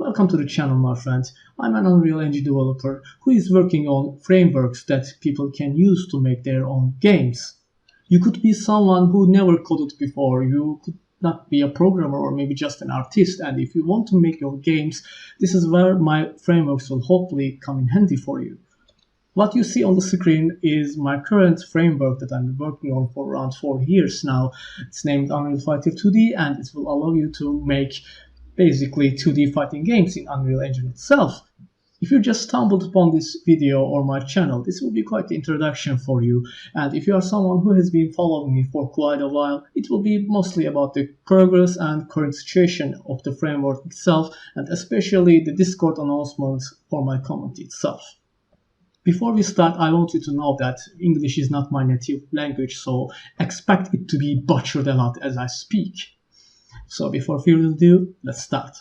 Welcome to the channel, my friends. I'm an Unreal Engine developer who is working on frameworks that people can use to make their own games. You could be someone who never coded before, you could not be a programmer or maybe just an artist, and if you want to make your games, this is where my frameworks will hopefully come in handy for you. What you see on the screen is my current framework that I'm working on for around 4 years now. It's named Unreal Fighter 2D, and it will allow you to make basically 2D fighting games in Unreal Engine itself. If you just stumbled upon this video or my channel, this will be quite the introduction for you, and if you are someone who has been following me for quite a while, it will be mostly about the progress and current situation of the framework itself, and especially the Discord announcements for my community itself. Before we start, I want you to know that English is not my native language, so expect it to be butchered a lot as I speak. So before further ado, let's start.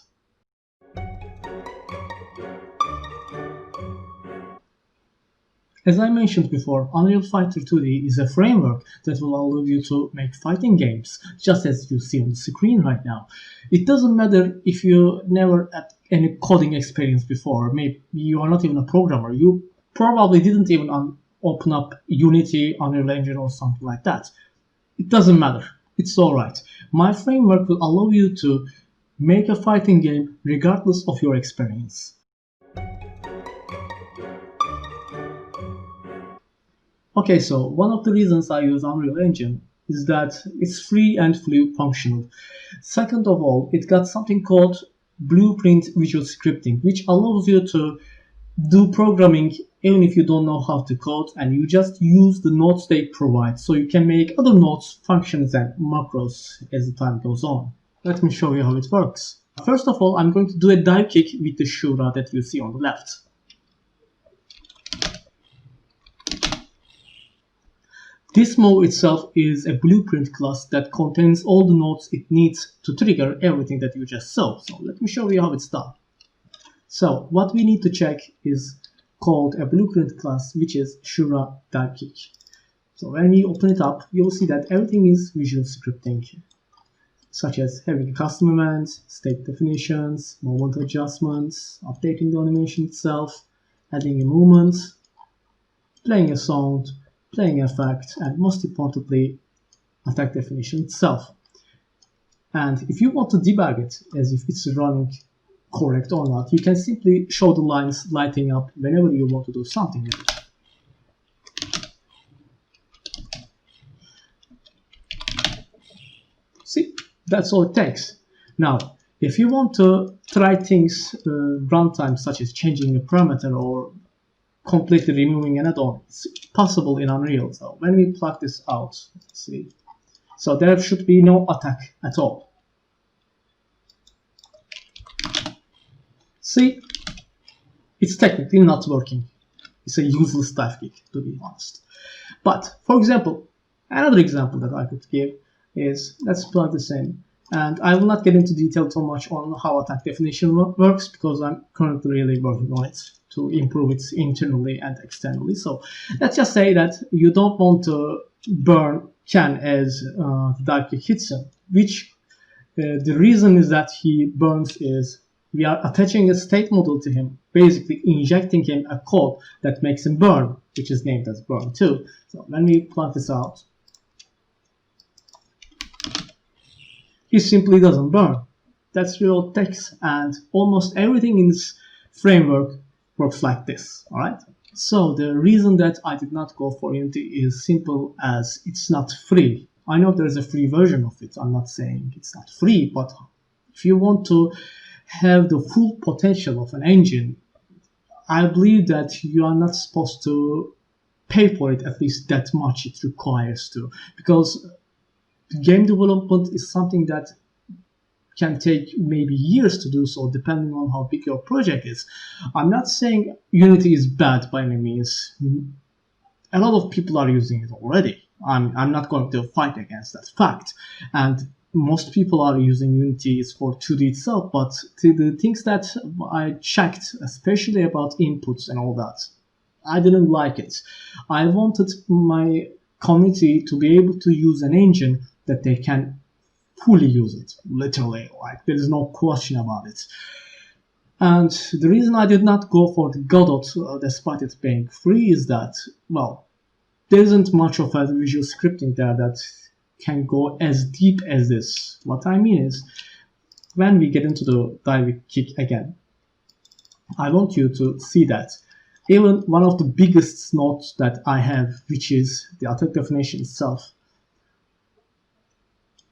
As I mentioned before, Unreal Fighter 2D is a framework that will allow you to make fighting games, just as you see on the screen right now. It doesn't matter if you never had any coding experience before, maybe you are not even a programmer, you probably didn't even open up Unity, Unreal Engine or something like that. It doesn't matter. It's alright. My framework will allow you to make a fighting game regardless of your experience. Okay, so one of the reasons I use Unreal Engine is that it's free and fully functional. Second of all, it got something called Blueprint Visual Scripting, which allows you to do programming even if you don't know how to code, and you just use the nodes they provide, so you can make other nodes, functions and macros as the time goes on. Let me show you how it works. First of all, I'm going to do a dive kick with the Shura that you see on the left. This move itself is a blueprint class that contains all the nodes it needs to trigger everything that you just saw. So let me show you how it's done. So what we need to check is called a blueprint class, which is Shura dive kick. So when we open it up, you will see that everything is visual scripting, such as having a custom event, state definitions, movement adjustments, updating the animation itself, adding a movement, playing a sound, playing effect, and most importantly, attack definition itself. And if you want to debug it as if it's running correct or not, you can simply show the lines lighting up whenever you want to do something with it. See, that's all it takes. Now, if you want to try things runtime, such as changing a parameter or completely removing an add-on, it's possible in Unreal. So when we plug this out, let's see. So there should be no attack at all. See, it's technically not working. It's a useless dive kick, to be honest. But, for example, another example that I could give is, let's plug this in. And I will not get into detail too much on how attack definition works, because I'm currently really working on it to improve it internally and externally. So let's just say that you don't want to burn Ken as the dive kick hits him, which the reason is that he burns is we are attaching a state model to him, basically injecting him a code that makes him burn, which is named as burn2. So when we plug this out, he simply doesn't burn. That's real it takes, and almost everything in this framework works like this, alright? So the reason that I did not go for Unity is simple as it's not free. I know there's a free version of it, I'm not saying it's not free, but if you want to have the full potential of an engine, I believe that you are not supposed to pay for it at least that much it requires to, because game development is something that can take maybe years to do so, depending on how big your project is. I'm not saying Unity is bad by any means. A lot of people are using it already. I'm not going to fight against that fact. And most people are using Unity for 2D itself, but the things that I checked, especially about inputs and all that, I didn't like it. I wanted my community to be able to use an engine that they can fully use it, literally, like there is no question about it. And the reason I did not go for the Godot, despite it being free, is that, well, there isn't much of a visual scripting there that can go as deep as this. What I mean is, when we get into the Dalvik kick again, I want you to see that even one of the biggest nodes that I have, which is the attack definition itself,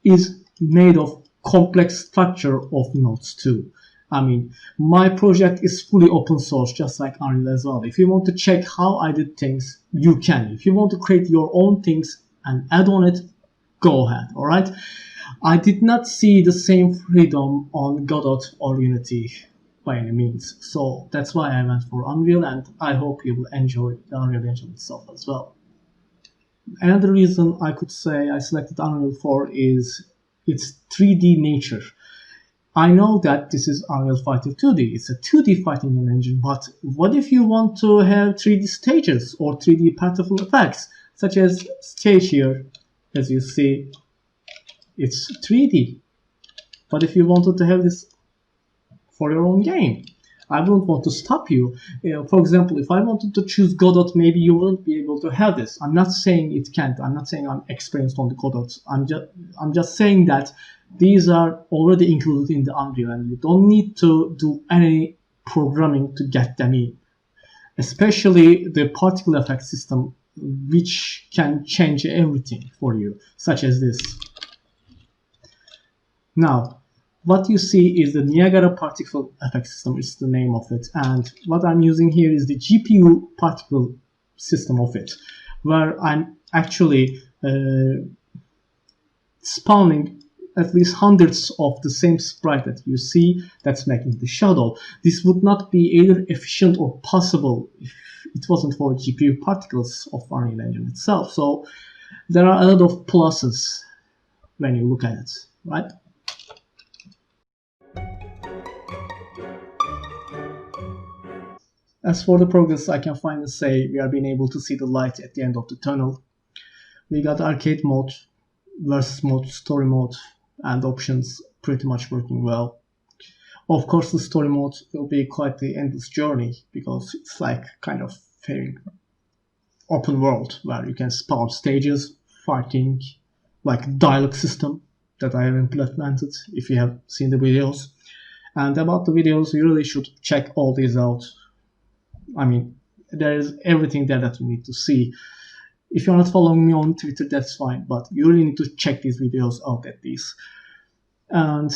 is made of complex structure of nodes too. I mean, my project is fully open source, just like Unreal as well. If you want to check how I did things, you can. If you want to create your own things and add on it, go ahead, alright? I did not see the same freedom on Godot or Unity by any means. So that's why I went for Unreal, and I hope you will enjoy the Unreal Engine itself as well. Another reason I could say I selected Unreal for is its 3D nature. I know that this is Unreal Fighter 2D, it's a 2D fighting game engine, but what if you want to have 3D stages or 3D particle effects, such as stage here, as you see, it's 3D. But if you wanted to have this for your own game, I wouldn't want to stop you. For example, if I wanted to choose Godot, maybe you wouldn't be able to have this. I'm not saying it can't. I'm not saying I'm experienced on the Godot. I'm just saying that these are already included in the Unreal, and you don't need to do any programming to get them in. Especially the particle effect system, which can change everything for you, such as this. Now, what you see is the Niagara particle effect system, is the name of it, and what I'm using here is the GPU particle system of it, where I'm actually spawning at least hundreds of the same sprite that you see that's making the shadow. This would not be either efficient or possible if it wasn't for GPU particles of Unreal Engine itself. So there are a lot of pluses when you look at it, right? As for the progress, I can finally say we are being able to see the light at the end of the tunnel. We got arcade mode, versus mode, story mode, and options pretty much working well. Of course, the story mode will be quite the endless journey, because it's like kind of very open world where you can spawn stages, fighting, like dialogue system that I have implemented if you have seen the videos. And about the videos, you really should check all these out. I mean, there is everything there that you need to see. If you're not following me on Twitter, that's fine, but you really need to check these videos out at least. And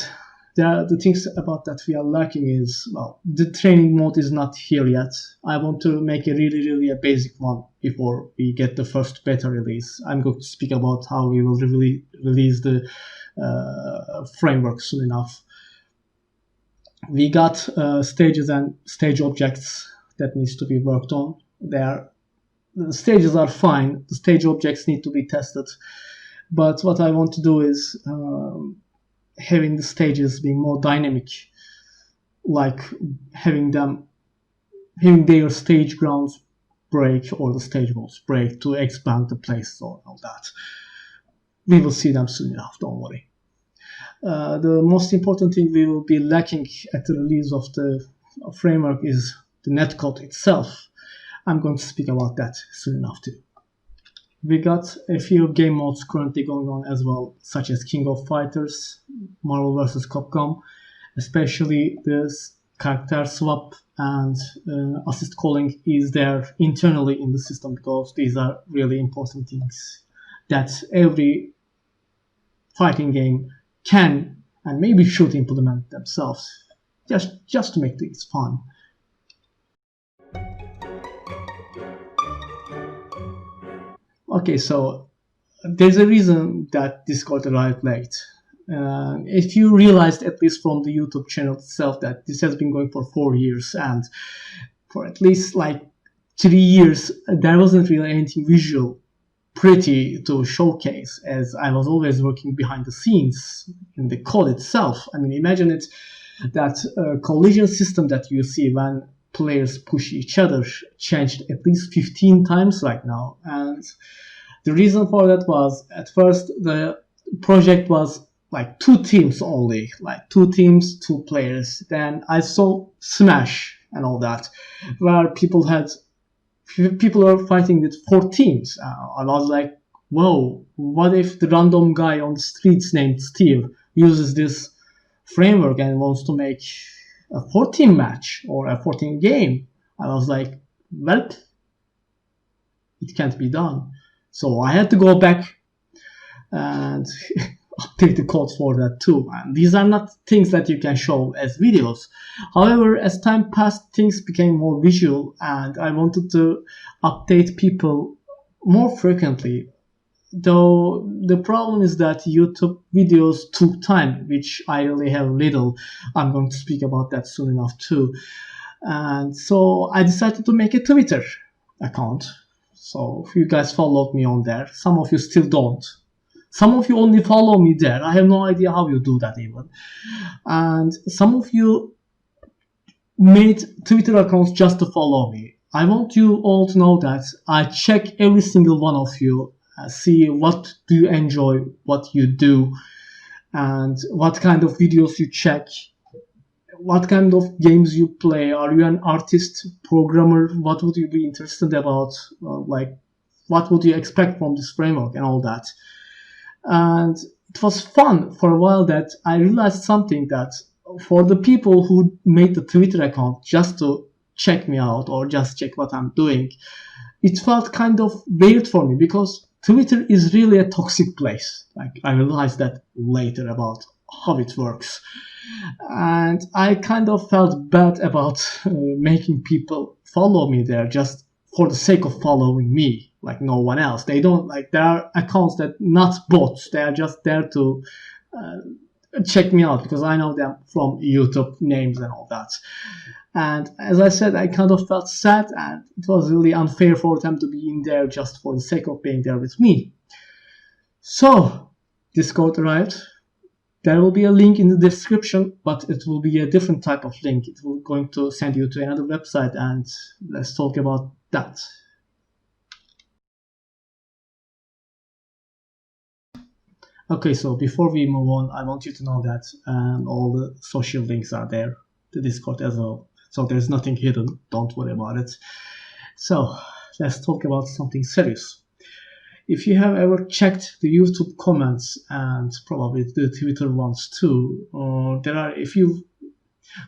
the things about that we are lacking is, well, the training mode is not here yet. I want to make a really a basic one before we get the first beta release. I'm going to speak about how we will release the framework soon enough. We got stages and stage objects that needs to be worked on. The stages are fine, the stage objects need to be tested, but what I want to do is having the stages being more dynamic, like having their stage grounds break or the stage modes break to expand the place or all that. We will see them soon enough, don't worry. The most important thing we will be lacking at the release of the framework is the netcode itself. I'm going to speak about that soon enough too. We got a few game modes currently going on as well, such as King of Fighters, Marvel vs. Capcom, especially this character swap and assist calling is there internally in the system, because these are really important things that every fighting game can and maybe should implement themselves, just to make things fun. Okay, so there's a reason that Discord arrived late. If you realized, at least from the YouTube channel itself, that this has been going for 4 years, and for at least like 3 years there wasn't really anything visual pretty to showcase, as I was always working behind the scenes in the code itself. I mean, imagine it, that collision system that you see when players push each other changed at least 15 times right now, and the reason for that was, at first the project was like 2 teams only, like 2 teams, 2 players. Then I saw Smash and all that, where people are fighting with 4 teams. I was like, whoa, what if the random guy on the streets named Steve uses this framework and wants to make a 14 match or a 14 game? I was like, well, it can't be done. So I had to go back and update the codes for that too. And these are not things that you can show as videos. However, as time passed, things became more visual, and I wanted to update people more frequently. Though the problem is that YouTube videos took time, which I really have little. I'm going to speak about that soon enough too. And so I decided to make a Twitter account. So if you guys followed me on there, some of you still don't. Some of you only follow me there. I have no idea how you do that even. And some of you made Twitter accounts just to follow me. I want you all to know that I check every single one of you, see what do you enjoy, what you do, and what kind of videos you check, what kind of games you play. Are you an artist, programmer? What would you be interested about? Like, what would you expect from this framework and all that? And it was fun for a while that I realized something, that for the people who made the Twitter account just to check me out or just check what I'm doing, it felt kind of weird for me, because Twitter is really a toxic place. Like, I realized that later about how it works. And I kind of felt bad about making people follow me there just for the sake of following me, like no one else. They don't, like, there are accounts that not bots, they are just there to check me out because I know them from YouTube names and all that. And as I said, I kind of felt sad, and it was really unfair for them to be in there just for the sake of being there with me. So Discord arrived. There will be a link in the description, but it will be a different type of link. It will going to send you to another website, and let's talk about that. Okay, so before we move on, I want you to know that all the social links are there, the Discord as well. So there's nothing hidden, don't worry about it. So let's talk about something serious. If you have ever checked the YouTube comments, and probably the Twitter ones too, there are a few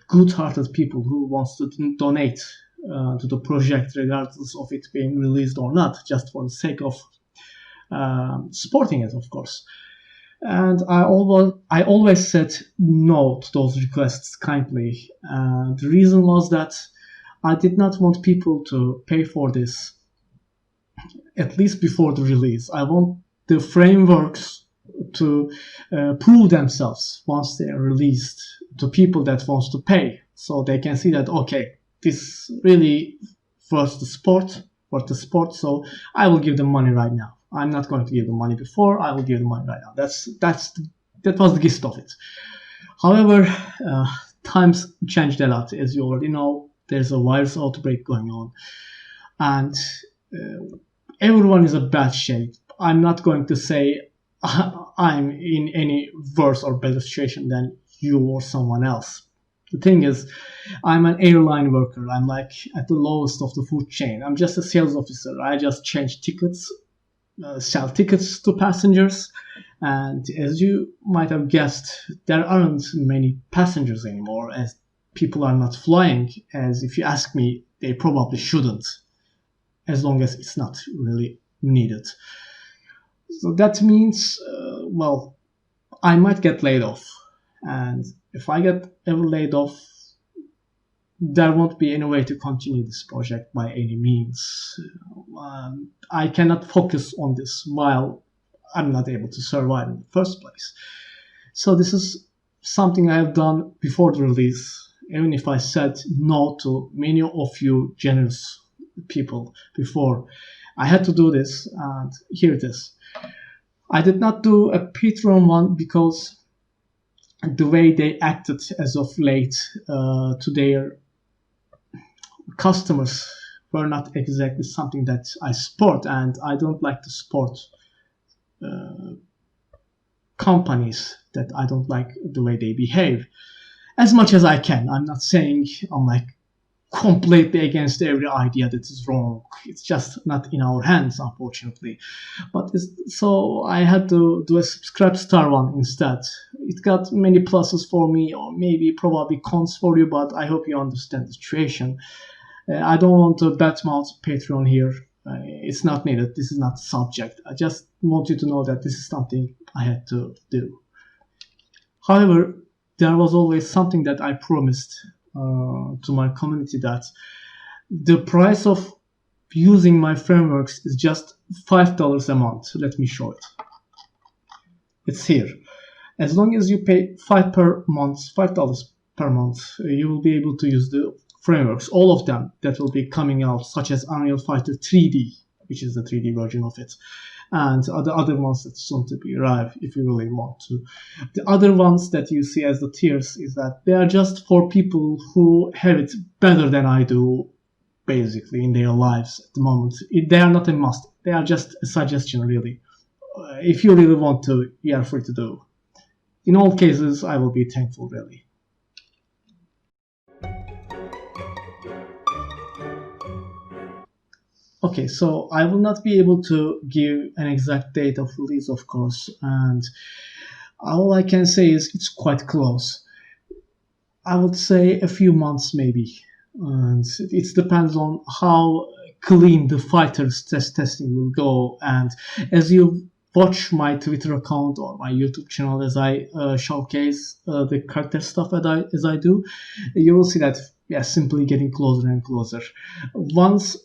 good-hearted people who wants to donate to the project regardless of it being released or not, just for the sake of supporting it, of course. And I always said no to those requests kindly. The reason was that I did not want people to pay for this, at least before the release. I want the frameworks to prove themselves once they are released to people that wants to pay, so they can see that, okay, this really worth the sport, so I will give them money right now. I'm not going to give them money before, I will give them money right now. That was the gist of it. However, times changed a lot. As you already know, there's a virus outbreak going on, and everyone is a bad shape. I'm not going to say I'm in any worse or better situation than you or someone else. The thing is, I'm an airline worker. I'm like at the lowest of the food chain. I'm just a sales officer. I just change tickets, sell tickets to passengers, and as you might have guessed, there aren't many passengers anymore, as people are not flying, as if you ask me, they probably shouldn't, as long as it's not really needed. So that means, well, I might get laid off, and if I get ever laid off, there won't be any way to continue this project by any means. I cannot focus on this while I'm not able to survive in the first place. So this is something I have done before the release, even if I said no to many of you generous people before. I had to do this, and here it is. I did not do a Patreon one because the way they acted as of late to their customers were not exactly something that I support, and I don't like to support companies that I don't like the way they behave. As much as I can. I'm not saying I'm like completely against every idea that is wrong. It's just not in our hands, unfortunately. So I had to do a subscribe star one instead. It got many pluses for me, or maybe probably cons for you, but I hope you understand the situation. I don't want to badmouth Patreon here. It's not needed. This is not the subject. I just want you to know that this is something I had to do. However, there was always something that I promised to my community, that the price of using my frameworks is just $5 a month. Let me show it. It's here. As long as you pay $5 per month, $5 per month, you will be able to use the frameworks, all of them that will be coming out, such as Unreal Fighter 3D, which is the 3D version of it, and the other ones that soon to be arrive if you really want to. The other ones that you see as the tiers is that they are just for people who have it better than I do, basically, in their lives at the moment. They are not a must. They are just a suggestion, really. If you really want to, you are free to do. In all cases, I will be thankful, really. Okay, so I will not be able to give an exact date of release, of course, and all I can say is it's quite close. I would say a few months maybe, and it depends on how clean the fighters testing will go. And as you watch my Twitter account or my YouTube channel as I showcase the character stuff as I do, you will see that simply getting closer and closer. Once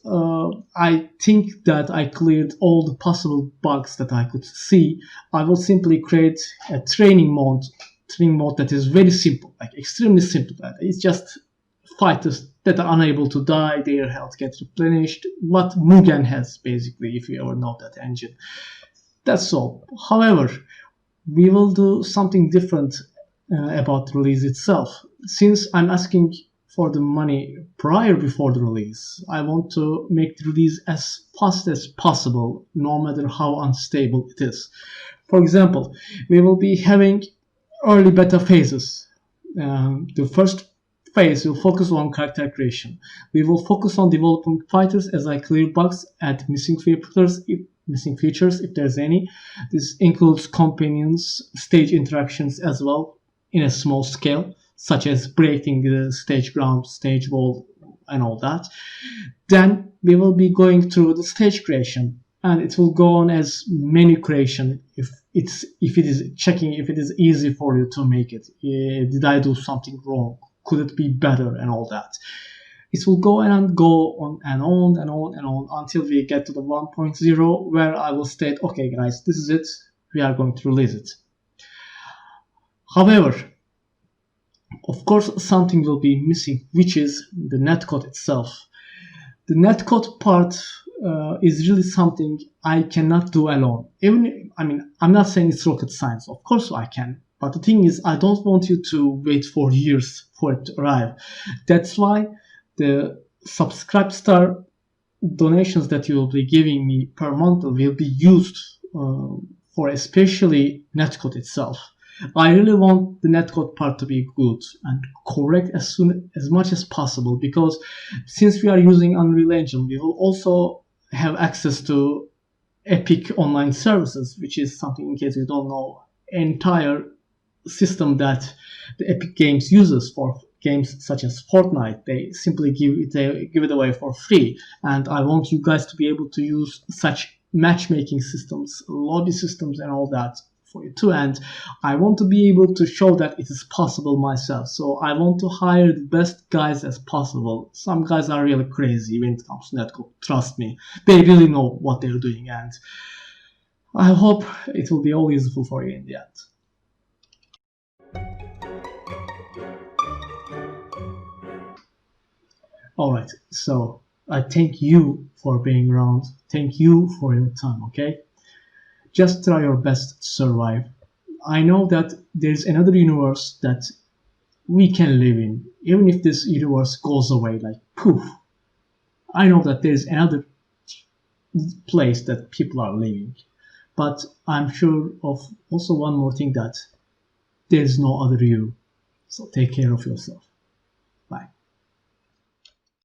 I think that I cleared all the possible bugs that I could see, I will simply create a training mode that is very simple, like extremely simple. It's just fighters that are unable to die, their health gets replenished, what Mugen has, basically, if you ever know that engine. That's all. However, we will do something different about the release itself. Since I'm asking for the money before the release, I want to make the release as fast as possible, no matter how unstable it is. For example, we will be having early beta phases. The first phase will focus on character creation. We will focus on developing fighters as I clear bugs, add missing features if there's any. This includes companions, stage interactions as well, in a small scale, such as breaking the stage ground, stage wall, and all that. Then we will be going through the stage creation, and it will go on as menu creation if it is checking if it is easy for you to make it. Did I do something wrong? Could it be better, and all that. It will go on and on until we get to the 1.0, where I will state, okay guys, this is it, we are going to release it. However, of course, something will be missing, which is the netcode itself. The netcode part is really something I cannot do alone. I'm not saying it's rocket science. Of course I can. But the thing is, I don't want you to wait for years for it to arrive. That's why the subscribe star donations that you will be giving me per month will be used for especially netcode itself. I really want the netcode part to be good and correct as much as possible, because since we are using Unreal Engine, we will also have access to Epic online services, which is something, in case you don't know, entire system that the Epic Games uses for games such as Fortnite. They simply give it away for free, and I want you guys to be able to use such matchmaking systems, lobby systems, and all that for you too. And I want to be able to show that it is possible myself. So I want to hire the best guys as possible. Some guys are really crazy when it comes to netcode. Trust me, they really know what they're doing, and I hope it will be all useful for you in the end. Alright, so I thank you for being around. Thank you for your time, okay? Just try your best to survive. I know that there's another universe that we can live in. Even if this universe goes away, like poof, I know that there's another place that people are living. But I'm sure of also one more thing, that there's no other you. So take care of yourself.